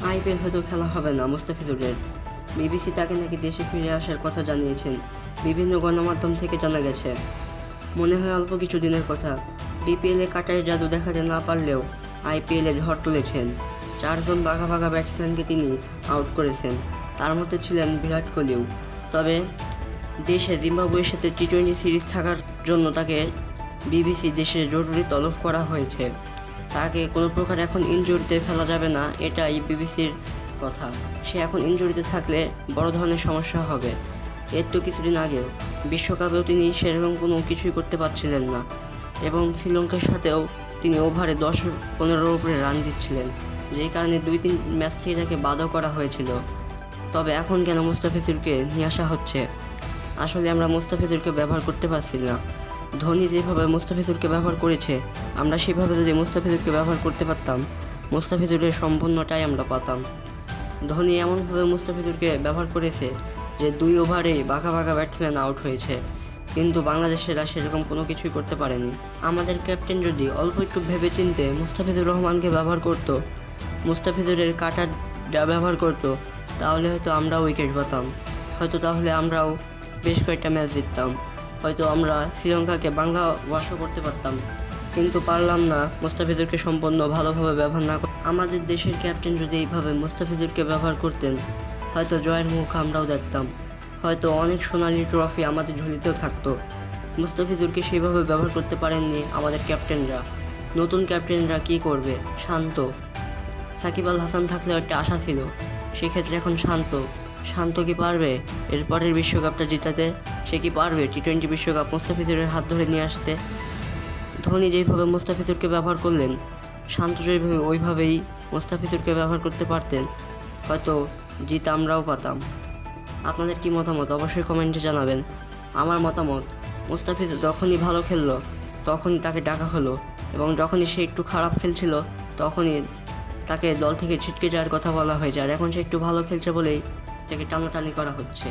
IPL হয়তো খেলা হবে না মুস্তাফিজুরের। বিবিসি তাকে নাকি দেশে ফিরে আসার কথা জানিয়েছেন। বিভিন্ন গণমাধ্যম থেকে জানা গেছে, মনে হয় অল্প কিছু দিনের কথা। বিপিএলে কাটারের জাদু দেখাতে না পারলেও আইপিএলে ঝড় তুলেছেন। 4 জন বাঘা বাঘা ব্যাটসম্যানকে তিনি আউট করেছেন, তার মধ্যে ছিলেন বিরাট কোহলিও। তবে দেশে জিম্বাবুয়ের সাথে টি-20 সিরিজ থাকার জন্য তাকে বিবিসি দেশে জরুরি তলব করা হয়েছে। তাকে কোনো প্রকার এখন ইনজুরিতে ফেলা যাবে না, এটাই বিবিসির কথা। সে এখন ইনজুরিতে থাকলে বড় ধরনের সমস্যা হবে। এর তো কিছুদিন আগেও বিশ্বকাপেও তিনি সেরকম কোনো কিছুই করতে পারছিলেন না, এবং শ্রীলঙ্কার সাথেও তিনি ওভারে 10-15 উপরে রান দিচ্ছিলেন, যেই কারণে 2-3 ম্যাচ থেকে তাকে বাদও করা হয়েছিল। তবে এখন কেন মুস্তাফিজুরকে নিয়ে আসা হচ্ছে? আসলে আমরা মুস্তাফিজুরকে ব্যবহার করতে পারছি না। ধোনি যেভাবে মুস্তাফিজুরকে ব্যবহার করেছে, আমরা সেভাবে যদি মুস্তাফিজুরকে ব্যবহার করতে পারতাম, মুস্তাফিজুরের সম্পূর্ণটাই আমরা পাতাম। ধোনি এমনভাবে মুস্তাফিজুরকে ব্যবহার করেছে যে 2 ওভারেই বাঘা বাঘা ব্যাটসম্যান আউট হয়েছে, কিন্তু বাংলাদেশেরা সেরকম কোনো কিছুই করতে পারেনি। আমাদের ক্যাপ্টেন যদি অল্প একটু ভেবেচিন্তে মুস্তাফিজুর রহমানকে ব্যবহার করতো, মুস্তাফিজুরের কাটারটা ব্যবহার করতো, তাহলে হয়তো আমরাও উইকেট পেতাম, হয়তো তাহলে আমরাও বেশ কয়েকটা ম্যাচ জিততাম, হয়তো আমরা শ্রীলঙ্কাকে বাংলা ওয়াশও করতে পারতাম। কিন্তু পারলাম না মুস্তাফিজুরকে সম্পূর্ণ ভালোভাবে ব্যবহার না করে। আমাদের দেশের ক্যাপ্টেন যদি এইভাবে মুস্তাফিজুরকে ব্যবহার করতেন, হয়তো জয়ের মুখ আমরাও দেখতাম, হয়তো অনেক সোনালি ট্রফি আমাদের ঝুলিতেও থাকতো। মুস্তাফিজুরকে সেইভাবে ব্যবহার করতে পারেননি আমাদের ক্যাপ্টেনরা। নতুন ক্যাপ্টেনরা কী করবে? শান্ত। সাকিব আল হাসান থাকলেও একটা আশা ছিল, সেক্ষেত্রে এখন শান্ত কি পারবে এরপরের বিশ্বকাপটা জিতাতে? সে কি পারবে টি-20 বিশ্বকাপ মুস্তাফিজুরের হাত ধরে নিয়ে আসতে? ধোনি যেইভাবে মুস্তাফিজুরকে ব্যবহার করলেন, শান্ত যেভাবে ওইভাবেই মুস্তাফিজুরকে ব্যবহার করতে পারতেন, হয়তো জিত আমরাও পাতাম। আপনাদের কি মতামত অবশ্যই কমেন্টে জানাবেন। আমার মতামত, মুস্তাফিজুর যখনই ভালো খেললো তখনই তাকে ডাকা হলো, এবং যখনই সে একটু খারাপ খেলছিল তখনই তাকে দল থেকে ছিটকে যাওয়ার কথা বলা হয়েছে। আর এখন সে একটু ভালো খেলছে বলেই তাকে টানাটানি করা হচ্ছে।